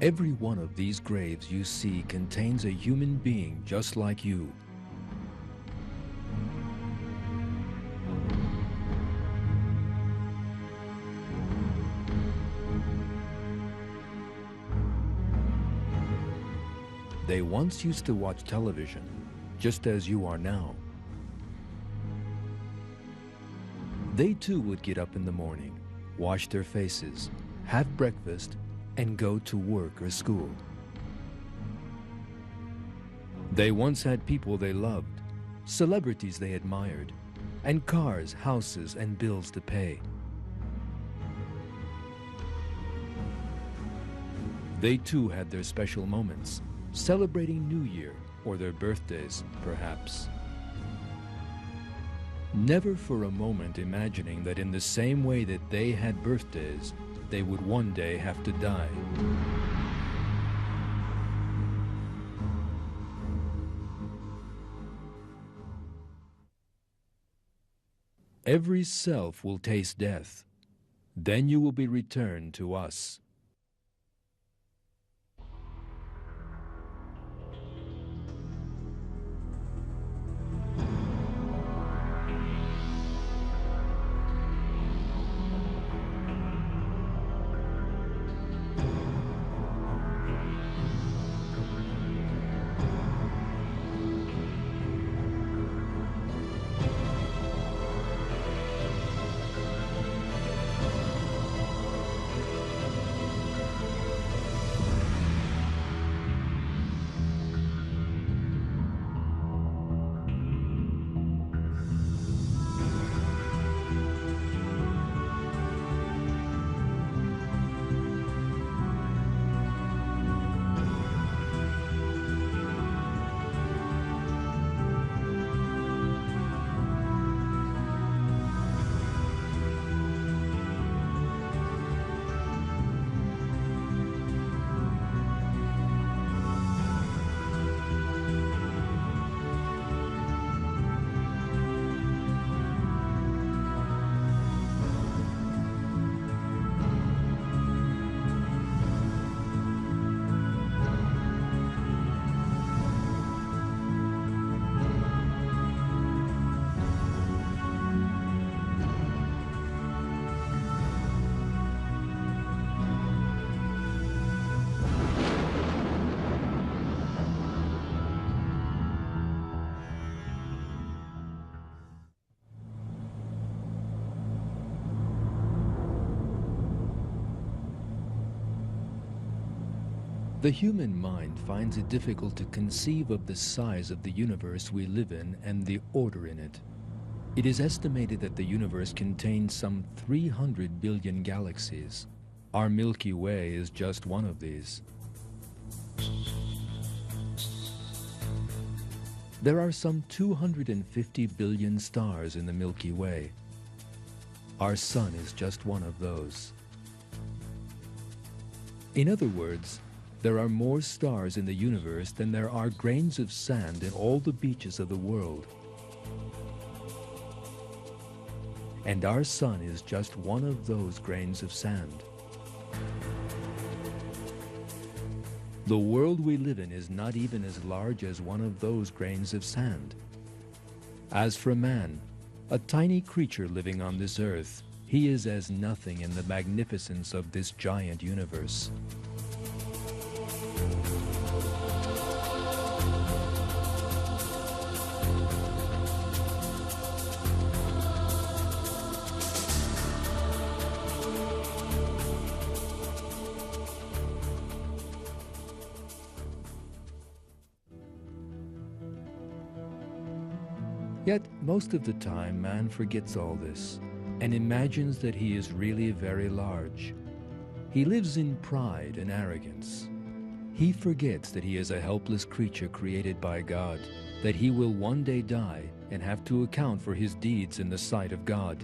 Every one of these graves you see contains a human being just like you. They once used to watch television, just as you are now. They too would get up in the morning, wash their faces, have breakfast, and go to work or school. They once had people they loved, celebrities they admired, and cars, houses, and bills to pay. They too had their special moments, celebrating New Year or their birthdays, perhaps. Never for a moment imagining that in the same way that they had birthdays, they would one day have to die. Every self will taste death. Then you will be returned to us. The human mind finds it difficult to conceive of the size of the universe we live in and the order in it. It is estimated that the universe contains some 300 billion galaxies. Our Milky Way is just one of these. There are some 250 billion stars in the Milky Way. Our sun is just one of those. In other words, there are more stars in the universe than there are grains of sand in all the beaches of the world. And our sun is just one of those grains of sand. The world we live in is not even as large as one of those grains of sand. As for man, a tiny creature living on this earth, he is as nothing in the magnificence of this giant universe. Yet, most of the time, man forgets all this and imagines that he is really very large. He lives in pride and arrogance. He forgets that he is a helpless creature created by God, that he will one day die and have to account for his deeds in the sight of God.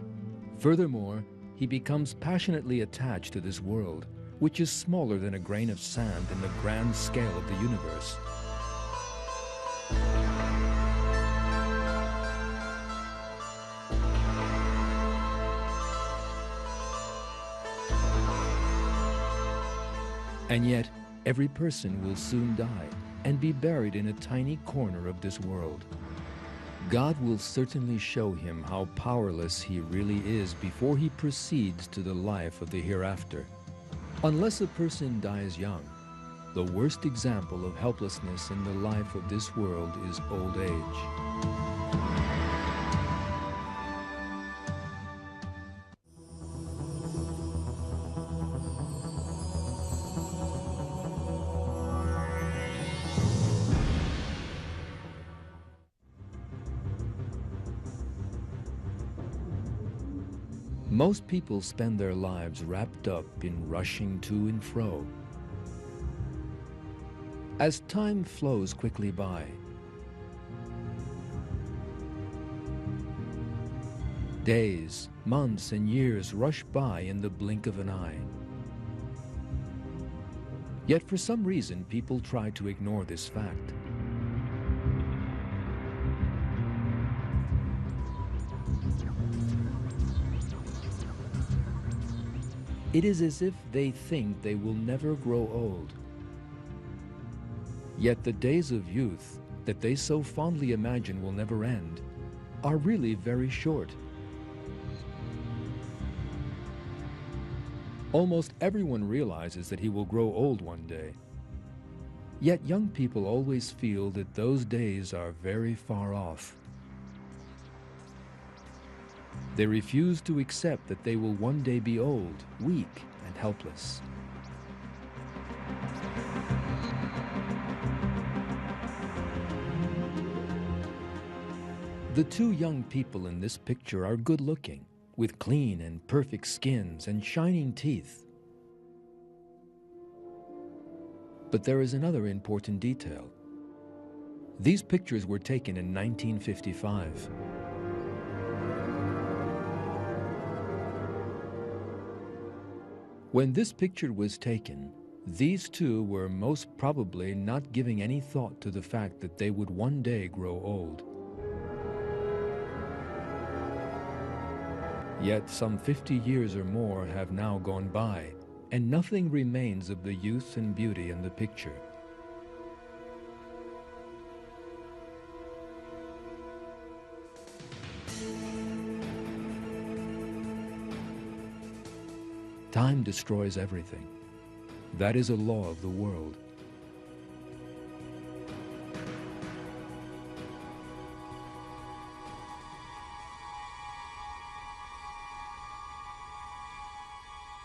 Furthermore, he becomes passionately attached to this world, which is smaller than a grain of sand in the grand scale of the universe. And yet, Every person will soon die and be buried in a tiny corner of this world. God will certainly show him how powerless he really is before he proceeds to the life of the hereafter. Unless a person dies young, the worst example of helplessness in the life of this world is old age. Most people spend their lives wrapped up in rushing to and fro. As time flows quickly by, days, months, and years rush by in the blink of an eye. Yet for some reason, people try to ignore this fact. It is as if they think they will never grow old. Yet the days of youth that they so fondly imagine will never end are really very short. Almost everyone realizes that he will grow old one day. Yet young people always feel that those days are very far off. They refuse to accept that they will one day be old, weak, and helpless. The two young people in this picture are good-looking, with clean and perfect skins and shining teeth. But there is another important detail. These pictures were taken in 1955. When this picture was taken, these two were most probably not giving any thought to the fact that they would one day grow old. Yet some 50 years or more have now gone by, and nothing remains of the youth and beauty in the picture. Time destroys everything. That is a law of the world.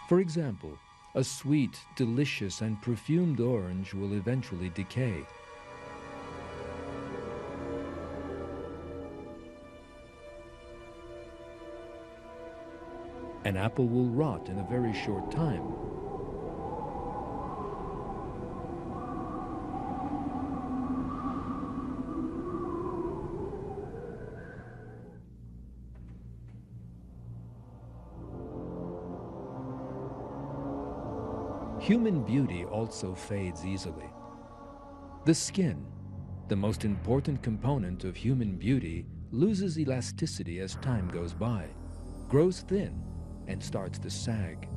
For example, a sweet, delicious, and perfumed orange will eventually decay. An apple will rot in a very short time. Human beauty also fades easily. The skin, the most important component of human beauty, loses elasticity as time goes by, grows thin, and starts to sag.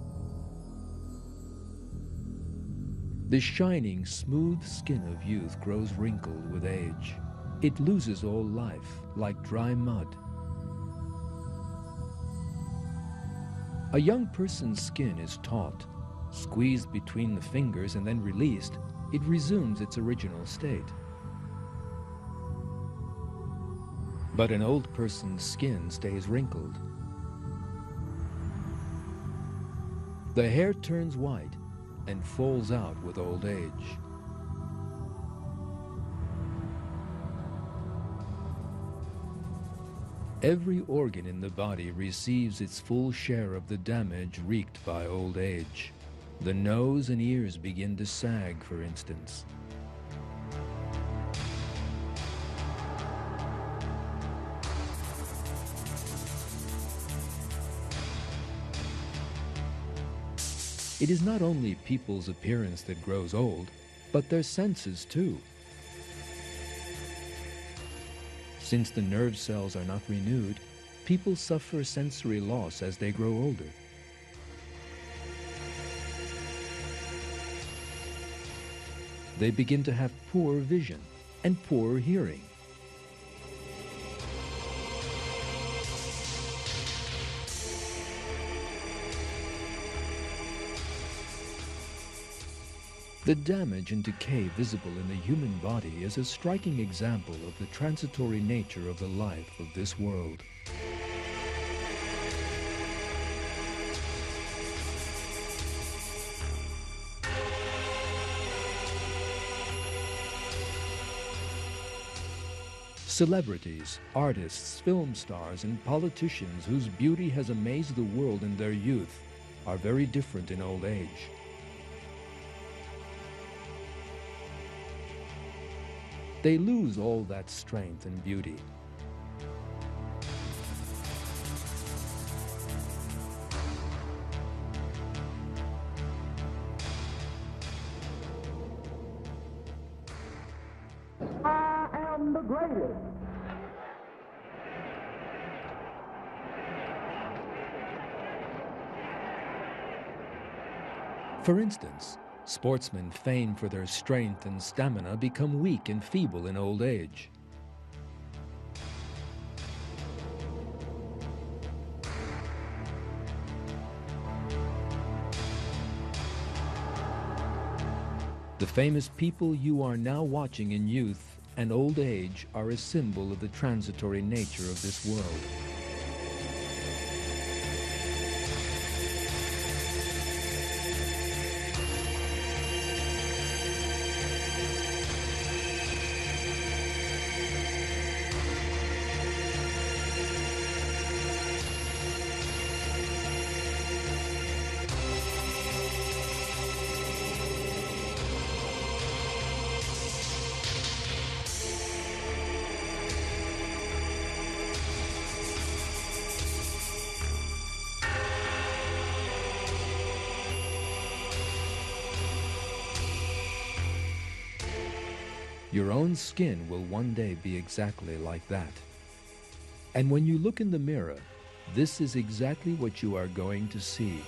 The shining, smooth skin of youth grows wrinkled with age. It loses all life, like dry mud. A young person's skin is taut. Squeezed between the fingers and then released, it resumes its original state. But an old person's skin stays wrinkled. The hair turns white and falls out with old age. Every organ in the body receives its full share of the damage wreaked by old age. The nose and ears begin to sag, for instance. It is not only people's appearance that grows old, but their senses too. Since the nerve cells are not renewed, people suffer sensory loss as they grow older. They begin to have poor vision and poor hearing. The damage and decay visible in the human body is a striking example of the transitory nature of the life of this world. Celebrities, artists, film stars, and politicians whose beauty has amazed the world in their youth are very different in old age. They lose all that strength and beauty. I am the greatest. For instance, sportsmen famed for their strength and stamina become weak and feeble in old age. The famous people you are now watching in youth and old age are a symbol of the transitory nature of this world. Your own skin will one day be exactly like that. And when you look in the mirror, this is exactly what you are going to see.